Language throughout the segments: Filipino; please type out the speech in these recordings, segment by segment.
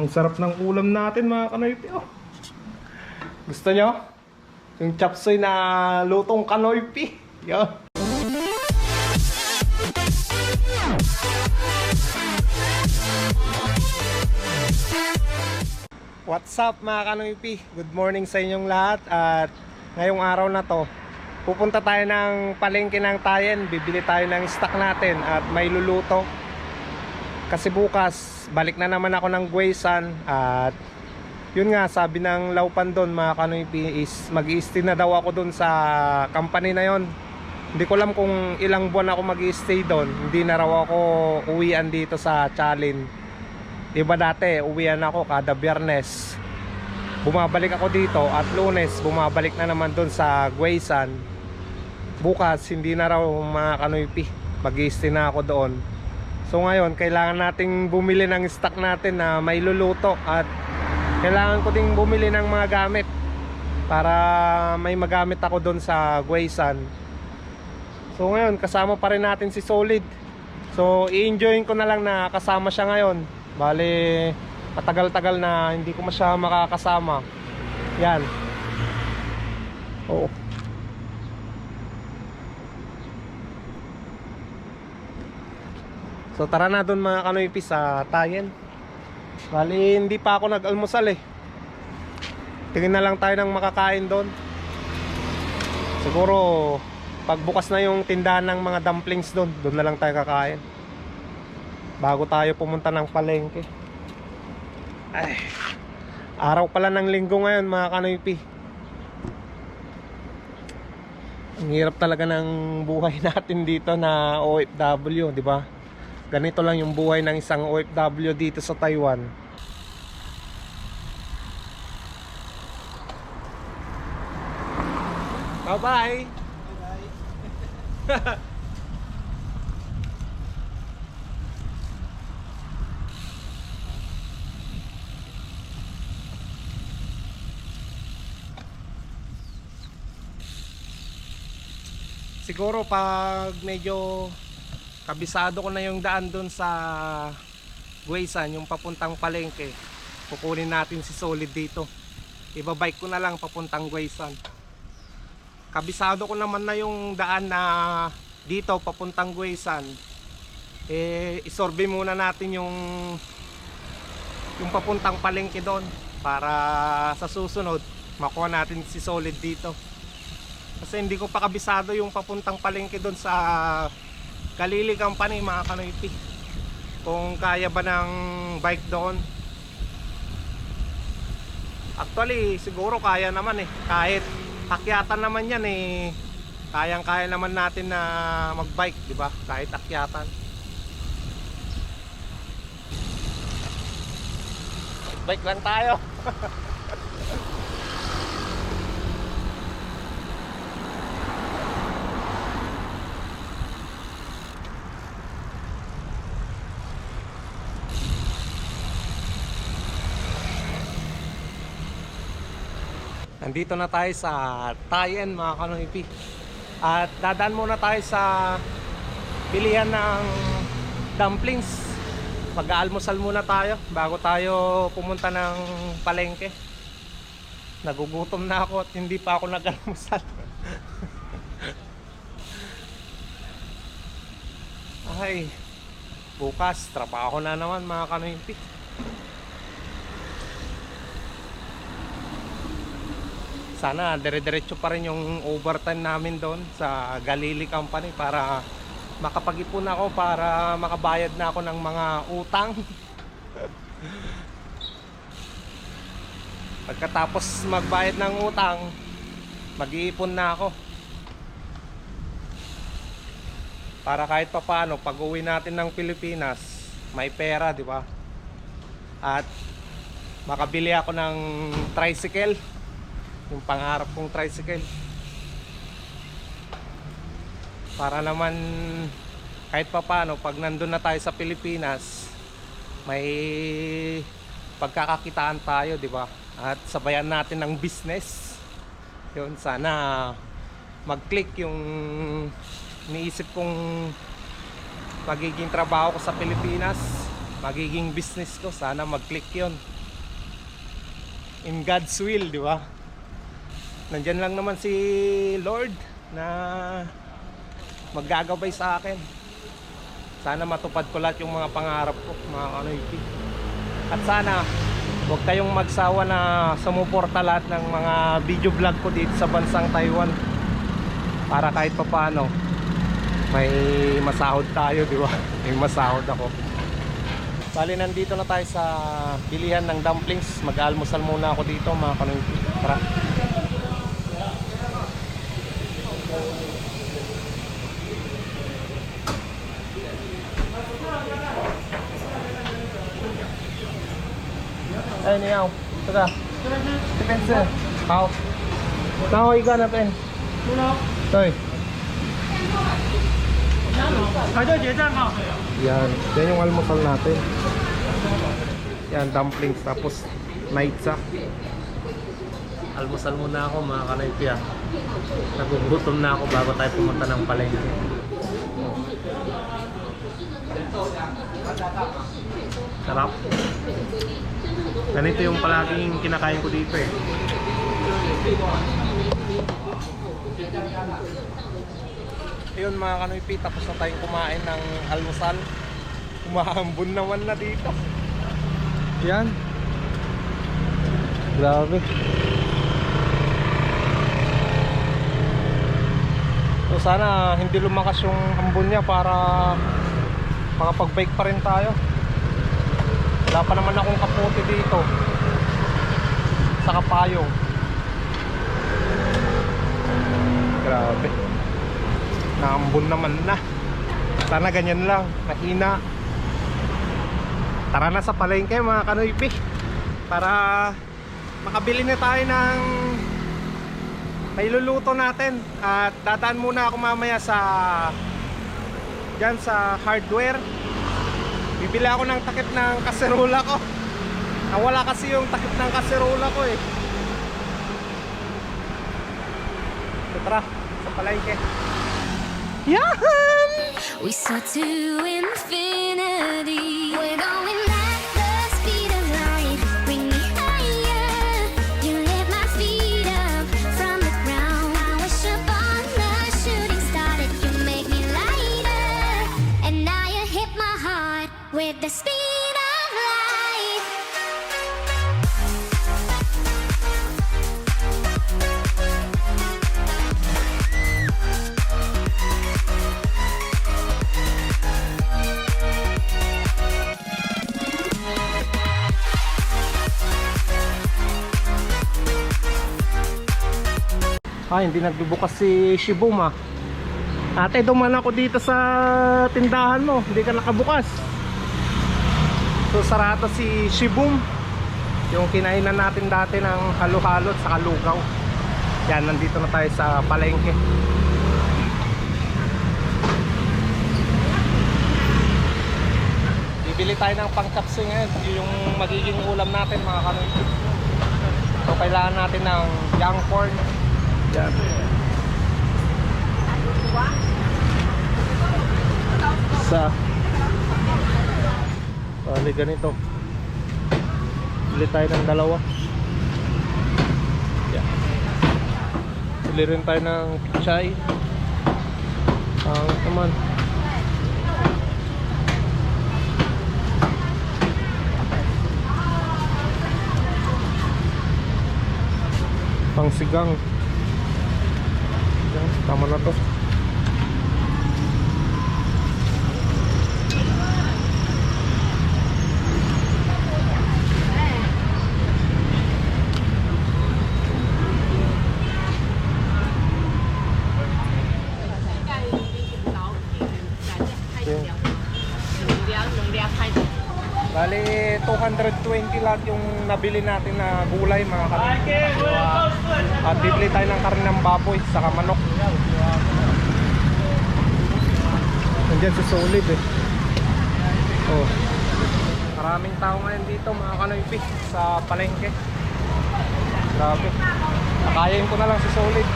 Ang sarap ng ulam natin mga kanoypi. Oh. Gusto nyo? Yung chapsoy na lutong kanoypi. Yo. What's up mga kanoypi? Good morning sa inyong lahat. At ngayong araw na to, pupunta tayo ng palengke ng Tayen. Bibili tayo ng stock natin at may luluto. Kasi bukas, balik na naman ako ng Guaysan. At yun nga, sabi ng Laupan doon mga kanoypi is mag-i-stay na daw ako doon sa company na yon. Hindi ko alam kung ilang buwan ako mag-i-stay doon. Hindi na raw ako uwian dito sa Chalin. Diba dati, uwian ako kada Biyernes. Bumabalik ako dito at Lunes, bumabalik na naman doon sa Guaysan. Bukas, hindi na raw mga kanoypi. Mag-i-stay na ako doon. So ngayon, kailangan nating bumili ng stock natin na may luluto. At kailangan ko ding bumili ng mga gamit para may magamit ako doon sa Guaysan. So ngayon, kasama pa rin natin si Solid. So i-enjoyin ko na lang na kasama siya ngayon. Bale, matagal-tagal na hindi ko siya makakasama. Yan. Oo. So tara na doon mga kanoypi sa Tayen. Bali hindi pa ako nag-almusal eh. Tingin na lang tayo ng makakain doon. Siguro pagbukas na yung tindahan ng mga dumplings doon, doon na lang tayo kakain. Bago tayo pumunta ng palengke. Ay, araw pala ng linggo ngayon mga kanoypi. Ang hirap talaga ng buhay natin dito na OFW, di ba? Ganito lang yung buhay ng isang OFW dito sa Taiwan. Bye-bye! Bye-bye! Siguro pag medyo kabisado ko na yung daan doon sa Guaysan, yung papuntang palengke, kukunin natin si Solid dito. Ibabike ko na lang papuntang Guaysan. Kabisado ko naman na yung daan na dito papuntang Guaysan. Isorbe muna natin yung papuntang palengke doon para sa susunod makuha natin si Solid dito. Kasi hindi ko pa kabisado yung papuntang palengke doon sa Galili Company mga kanoypi. Kung kaya ba ng bike doon. Actually siguro kaya naman eh. Kahit akyatan naman yan eh. Kayang-kaya naman natin na magbike, di ba? Kahit akyatan. Bike lang tayo. Nandito na tayo sa Tayen mga kanoypi. At dadaan muna tayo sa bilihan ng dumplings. Mag-aalmusal muna tayo bago tayo pumunta ng palengke. Nagugutom na ako at hindi pa ako nag-almusal. Ay, bukas trabaho na naman mga kanoypi. Sana dire-diretso pa rin yung overtime namin doon sa Galili Company para makapag-ipon ako, para makabayad na ako ng mga utang. Pagkatapos magbayad ng utang, mag-iipon na ako. Para kahit pa paano, pag uwi natin ng Pilipinas, may pera, di ba? At makabili ako ng tricycle. Yung pangarap kong tricycle. Para naman kahit pa paano pag nandun na tayo sa Pilipinas, may pagkakakitaan tayo, di ba? At sabayan natin ng business. Yun, sana mag-click yung iniisip kong magiging trabaho ko sa Pilipinas. magiging business ko. Sana mag-click yon. In God's will, di ba? Nandyan lang naman si Lord na maggagabay sa akin. Sana matupad ko lahat yung mga pangarap ko, mga kanoypi. At sana huwag kayong magsawa na sumuporta lahat ng mga video vlog ko dito sa bansang Taiwan, para kahit papaano may masahod tayo, di ba? May masahod ako. Bali, nandito na tayo sa bilihan ng dumplings. Mag-almusal muna ako dito, mga kanoypi. Tara. Ay, niyaw. Tara. Depensa. How? Nahoy ka na, pen. Toy. Yan. Yan yung almusal natin. Yan, dumplings. Tapos, maitsa. Almusal muna ako, mga kanaypi. Nagugutom na ako bago tayo pumunta ng palengke. Sarap. Ganito yung palaging kinakain ko dito eh. Ayun, mga kanoypi, tapos na tayong kumain ng almusal. Umahambon naman na dito. Yan. Grabe. So sana hindi lumakas yung hambon niya para makapag-bike pa rin tayo. Wala pa naman akong kapote dito sa kapayong. Grabe. Naambon naman na. Sana ganyan lang, mahina. Tara na sa palengke, mga kanoypi, para makabili na tayo ng mailuluto natin. At dadaan muna ako mamaya sa dyan sa hardware. Bibili ako ng takip ng kaserola ko. Nawala kasi yung takip ng kaserola ko eh. So, tara sa palengke. Yahan! We soar to infinity. We're going at the speed of light. Bring me higher. You lift my feet up from the ground. I wish upon the shooting star that you make me lighter. And now you hit my heart with the speed of light. Hindi nagbubukas si Shibum ah. Ate, duman ako dito sa tindahan mo, hindi ka nakabukas. So sarado si Shibum, yung kinainan natin dati ng halo-halo at saka lugaw. Yan, nandito na tayo sa palengke. Bibili tayo ng pangkapsi ngayon, yung magiging ulam natin, mga kanoypi. So kailangan natin ng young corn. Yan. Sa bali ganito, bili tayo ng dalawa. Yan. Bili rin tayo ng chai. Naman pang sigang. Yan, tama na to. Bali 220 lahat yung nabili natin na gulay, mga kanoypi. At bibili tayo ng karne ng baboy saka manok. Nandiyan si Solid eh. Oh. Maraming tao ngayon dito, mga kanoypi, sa palengke. Grabe. Nakayain ko na lang si Solid.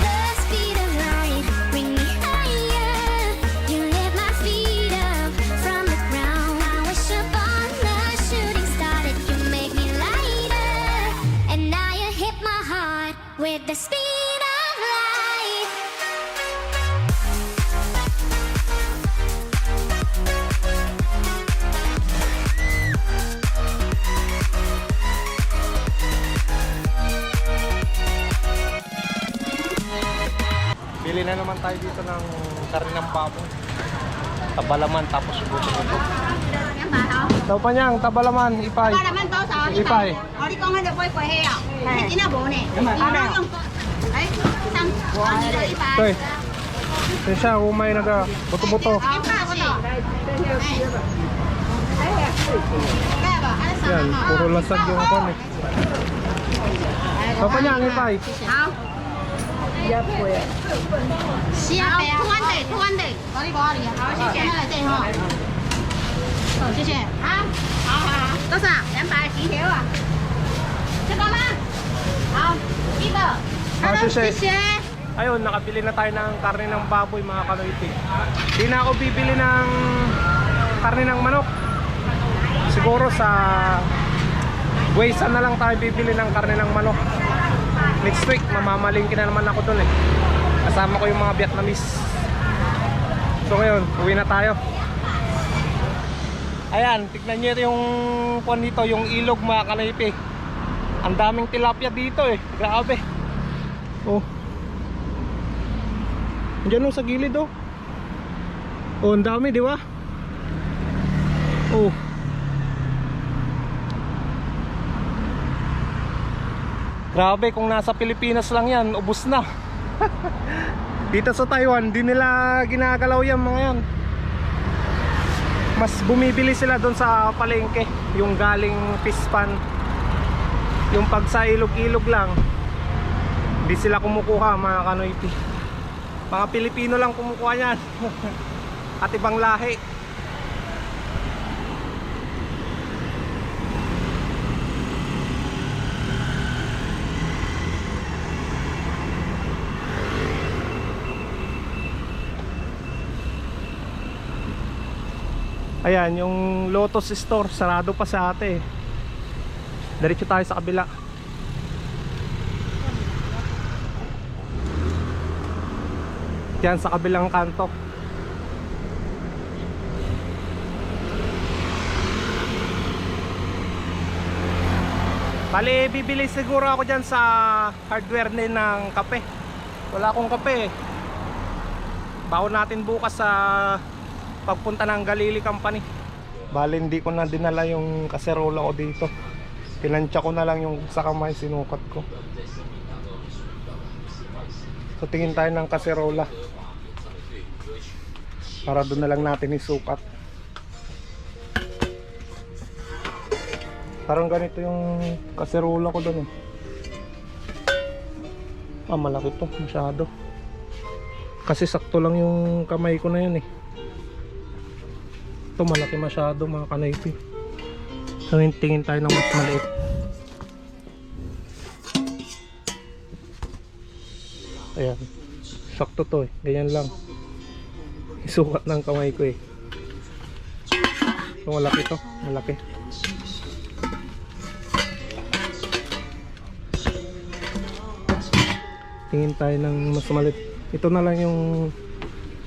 The speed of light, bring me higher. You lift my feet up from the ground. tayo dito ng karne ng baboy. Tabalaman tapos buto-buto. Tao pa niyang tabalaman, ipay. Ipay. Toy. Yan siya, umay naga buto-buto. Yan, puro lasag yung kon eh. Tao pa niyang ipay. 是啊，突完的，突完的，哪里瓜里？好，谢谢，来这哈。好，谢谢。好，好好好，多少？200几条啊？这个吗？好，一个。好，谢谢。谢谢。 Ayun, nakabili na tayo ng karne ng baboy mga kanoypi. Di na ako bibili ng karne ng manok. Siguro sa Guaysan na lang tayo bibili ng karne ng manok. Next week, mamamalingki na naman ako dun eh. Kasama ko yung mga Vietnamese. So ngayon, uwi na tayo. Ayan, tignan nyo yung kwan dito, yung ilog mga kanoypi. Ang daming tilapia dito eh. Grabe. Oh. Diyan sa gilid oh. Oh, ang dami, di ba? Oh. Grabe, kung nasa Pilipinas lang yan, ubos na. Dito sa Taiwan, di nila ginagalaw yan mga yan. Mas bumibili sila doon sa palengke, yung galing Pispan. Yung pag sa ilog-ilog lang, di sila kumukuha mga kanoypi. Mga Pilipino lang kumukuha yan. At ibang lahi. Ayan, yung Lotus Store sarado pa sa ate. Diretso tayo sa kabila. Yan sa kabilang kanto. Bali, bibili siguro ako dyan sa hardware din ng kape. Wala akong kape eh. Baon natin bukas sa pagpunta ng Galili Company. Bali, hindi ko na dinala yung kaserola ko dito. Tinansya ko na lang yung sa kamay, sinukat ko. So tingin tayo ng kaserola. Para doon na lang natin isukat. Parang ganito yung kaserola ko doon eh. Ah, malaki to, masyado. Kasi sakto lang yung kamay ko na yun eh. Ito malaki masyado mga kanaypi. So tingin tayo ng mas maliit. Ayan, sakto to eh, ganyan lang. Isukat ng kamay ko eh. So malaki to, malaki. Tingin tayo ng mas maliit. Ito na lang yung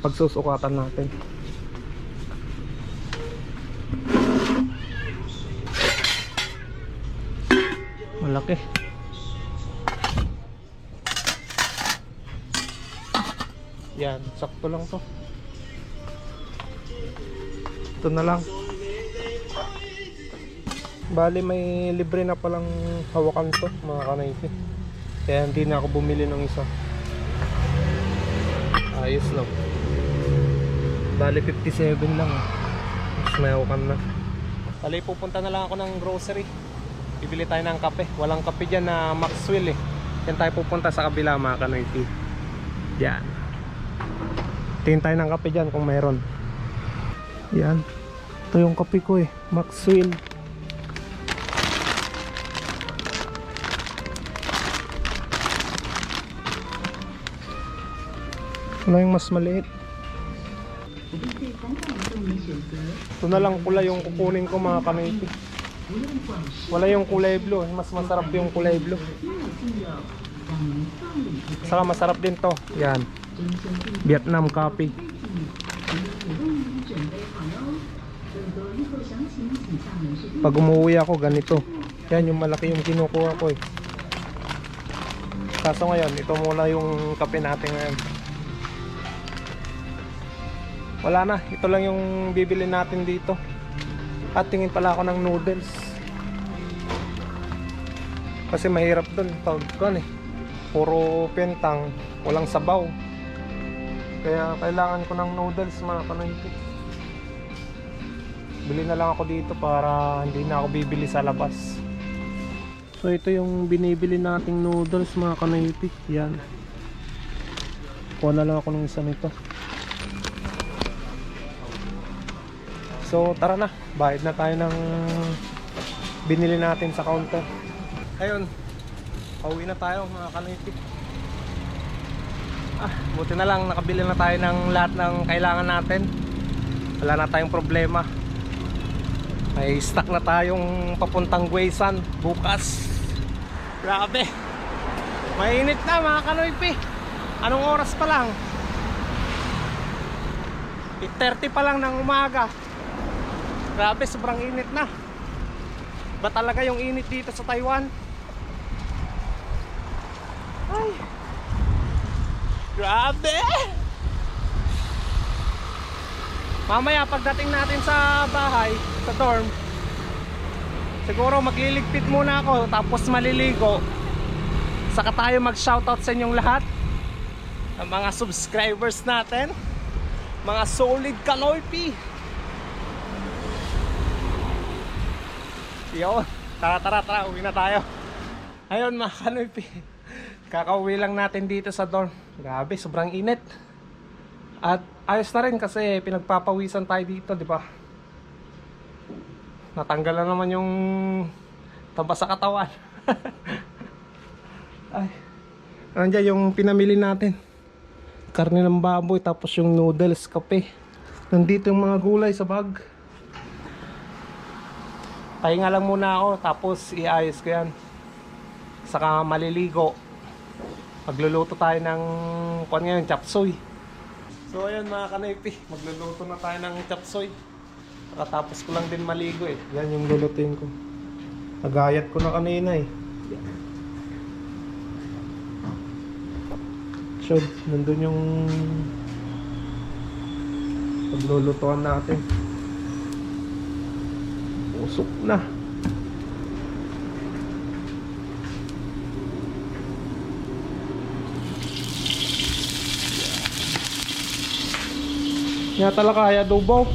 pagsusukatan natin. Malaki. Yan, sakto lang to. Ito na lang. Bali may libre na palang hawakan to mga kanaypi. Kaya hindi na ako bumili ng isa. Ayos lang. Bali 57 lang. Mas may hawakan na. Bali pupunta na lang ako ng grocery. Bibili tayo ng kape. Walang kape dyan na Maxwell eh. Yan tayo pupunta sa kabila mga kanaypi. Yan. Tingin tayo ng kape dyan kung mayroon. Yan. Ito yung kape ko eh, Maxwell. Wala yung mas maliit. Ito na lang pula yung kukunin ko mga kanaypi. Wala yung kulay blue, mas masarap yung kulay blue. Saka masarap din to. Yan, Vietnam coffee. Pag umuwi ako ganito. Yan yung malaki yung kinukuha ko eh. Kaso ngayon ito muna yung kape natin ngayon. wala na, ito lang yung bibili natin dito. At tingin pala ako ng noodles kasi mahirap dun pag puro pentang, walang sabaw, kaya kailangan ko ng noodles mga kanoypi. Bili na lang ako dito para hindi na ako bibili sa labas. So ito yung binibili nating noodles mga kanoypi. Yan, kuha na lang ako ng isa nito. So tara na, bayad na tayo ng binili natin sa counter. Ayun, pauwi na tayo mga kanoypi. Buti na lang nakabili na tayo ng lahat ng kailangan natin. Wala na tayong problema. May stock na tayong papuntang Guaysan bukas. Grabe, mainit na mga kanoypi. Anong oras pa lang? 8:30 pa lang ng umaga. Grabe, sobrang init na. Ba talaga yung init dito sa Taiwan? Ay, grabe. Mamaya pagdating natin sa bahay, sa dorm, siguro magliligpit muna ako, tapos maliligo. Saka tayo mag-shoutout sa inyong lahat, ang mga subscribers natin, mga solid kanoypi. Yun, tara, uwi na tayo. Ayun mga kanoypi, kakauwi lang natin dito sa dorm. Grabe, sobrang init. At ayos na rin kasi pinagpapawisan tayo dito, di ba? Natanggal na naman yung taba sa katawan. Ay, nandiyan yung pinamili natin, karne ng baboy, tapos yung noodles, kape. Nandito yung mga gulay sa bag. Pahinga lang muna ako, tapos iayos ko yan. Saka maliligo. Magluluto tayo ng ngayon, chapsuy. So ayun mga kanoypi, magluluto na tayo ng chapsuy. Katapos ko lang din maligo eh. Yan yung lulutuin ko. Nagayat ko na kanina eh. So, nandun yung paglulutuan natin. Usok na. Nga talaga kaya adobo.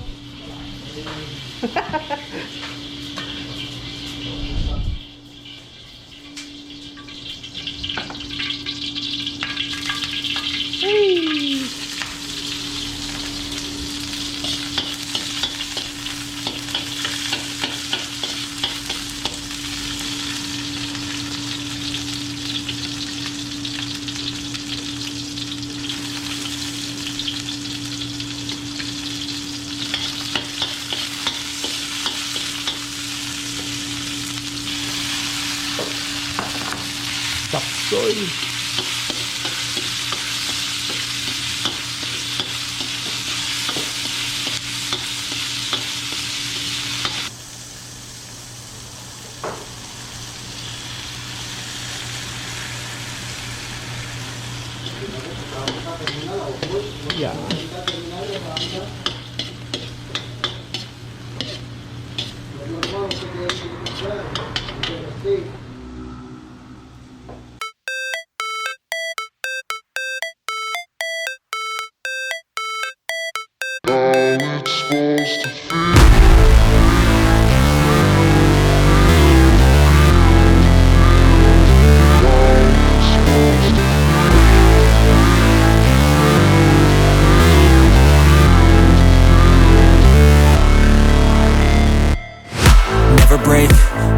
Chapsuy. Yeah. Never break,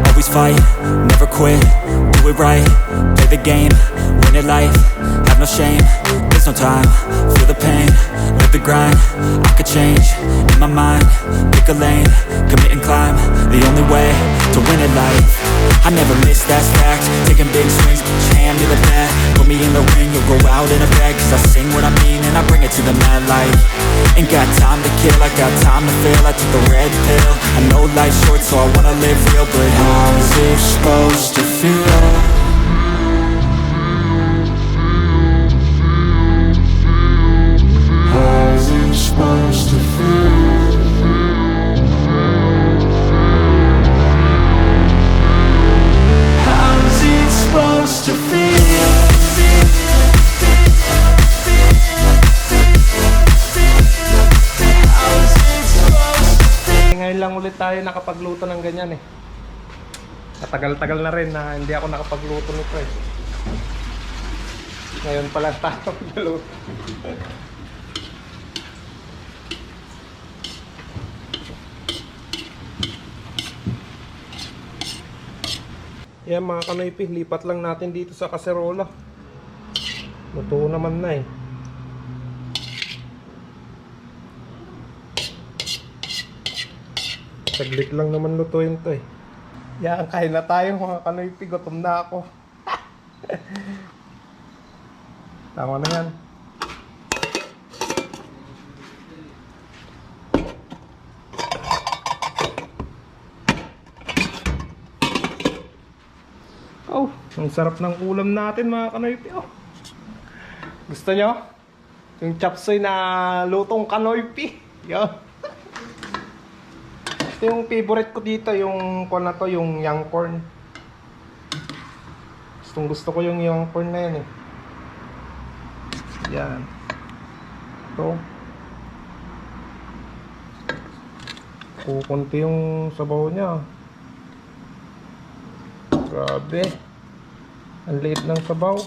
always fight, never quit, do it right, play the game, win it life, have no shame, there's no time, feel the pain, live the grind, I could change, in my mind, pick a lane, commit and climb, the only way to win it life, I never miss, that's fact, taking big swings, put your hand to the bat, put me in the ring, you'll go out in a bag, cause I sing what I mean and I bring it to the mad light, ain't got time to kill, I got time to feel, I took the red pill, I know life's short so I wanna live real, but how's it supposed to feel? How's it supposed to feel? Matagal-tagal na rin na hindi ako nakapagluto nito eh. Ngayon pala tayo magluto. Yan mga kanoypi, lipat lang natin dito sa kaserola. Luto naman na eh. Saglit lang naman lutuin to eh. Yan, kain na tayo mga kanoypi, gutom na ako. Tama na yan. Oh, ang sarap ng ulam natin mga kanoypi. Oh. Gusto nyo? Yung chapsoy na lutong kanoypi. Yan. Ito yung favorite ko dito, yung corn na to, yung young corn. Gusto ko yung young corn na yan eh. Yan. Ito. Kukunti yung sabaw niya. Grabe. Ang liit ng sabaw.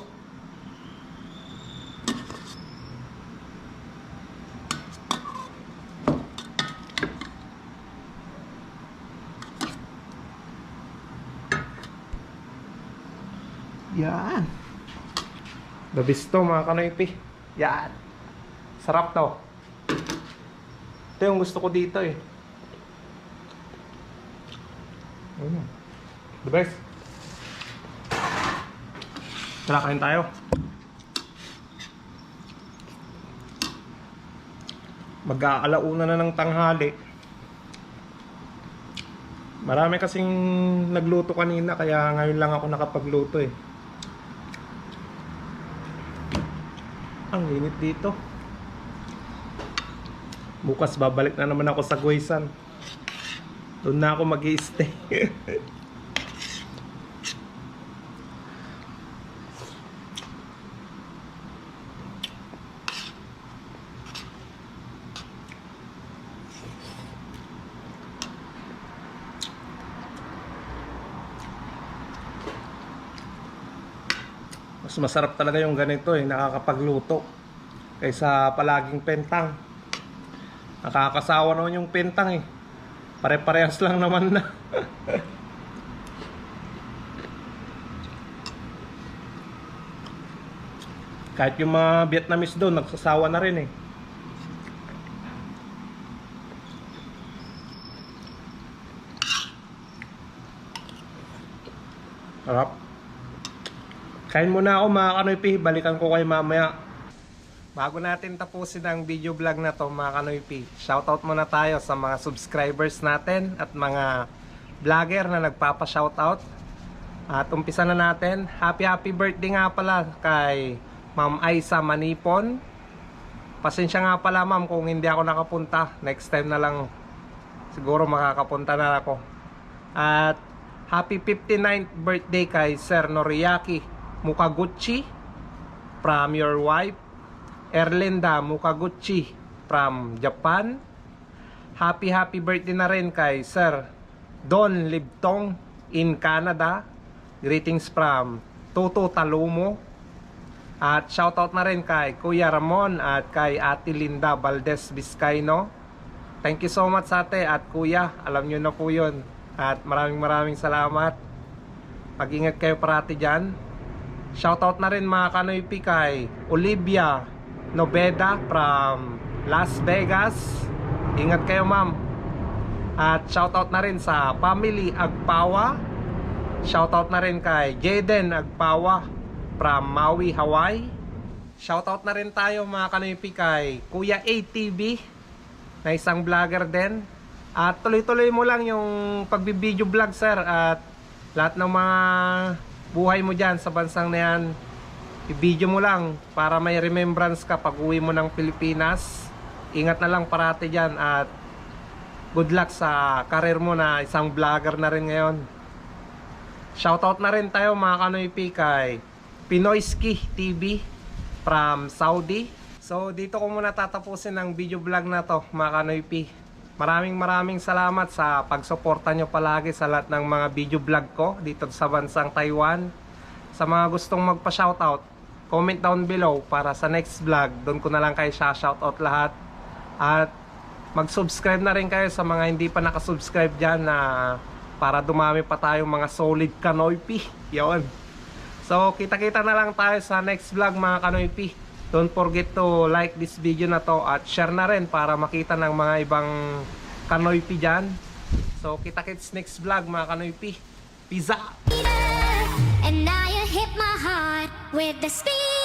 Yan. Labisto mga kanoypi. Yan. Sarap to. Ito yung gusto ko dito eh. The best. Tara, kain tayo. Mag-aalauna na ng tanghali. Marami kasing nagluto kanina kaya ngayon lang ako nakapagluto eh. Ang init dito. Bukas babalik na naman ako sa Guaysan. Doon na ako mag-i-stay. Mas masarap talaga yung ganito eh, nakakapagluto kaysa palaging pentang. Nakakasawa naman yung pentang eh. Pare-parehas lang naman na. Kahit yung mga Vietnamese doon nagsasawa na rin eh. Sarap. Kain muna ako mga kanoypi, balikan ko kayo mamaya. Bago natin tapusin ang video vlog na to mga kanoypi, shoutout muna tayo sa mga subscribers natin at mga vlogger na nagpapa-shoutout. At umpisa na natin. Happy birthday nga pala kay Ma'am Aiza Manipon. Pasensya nga pala ma'am kung hindi ako nakapunta. Next time na lang siguro makakapunta na ako. At happy 59th birthday kay Sir Noriaki Mukaguchi from your wife Erlinda Mukaguchi from Japan. Happy birthday na rin kay Sir Don Libtong in Canada. Greetings from Toto Talumo. At shoutout na rin kay Kuya Ramon at kay Ate Linda Valdez Vizcaino. Thank you so much ate at kuya. Alam nyo na po yun. At maraming salamat. Mag-ingat kayo parati dyan. Shoutout na rin mga kanoypi kay Olivia Nobeda from Las Vegas. Ingat kayo ma'am. At shoutout na rin sa family Agpawa. Shoutout na rin kay Jaden Agpawa from Maui, Hawaii. Shoutout na rin tayo mga kanoypi kay Kuya ATV na isang vlogger din. At tuloy-tuloy mo lang yung pagbibideo vlog sir. At lahat ng mga buhay mo dyan sa bansang na yan, i-video mo lang para may remembrance ka pag uwi mo ng Pilipinas. Ingat na lang parati dyan at good luck sa career mo na isang vlogger na rin ngayon. Shoutout na rin tayo mga kanoypi kay Pinoyski TV from Saudi. So dito ko muna tatapusin ang video vlog na to mga kanoypi. maraming salamat sa pagsuporta nyo palagi sa lahat ng mga video vlog ko dito sa bansang Taiwan. Sa mga gustong magpa-shoutout, comment down below para sa next vlog. Doon ko na lang kayo shoutout lahat. At mag-subscribe na rin kayo sa mga hindi pa nakasubscribe dyan na para dumami pa tayong mga solid Kanoypi. Yun. So, kita-kita na lang tayo sa next vlog mga Kanoypi. Don't forget to like this video na to at share na rin para makita ng mga ibang Kanoypi dyan. So, kita-kits next vlog mga Kanoypi. Peace out! And now you hit my heart with the speed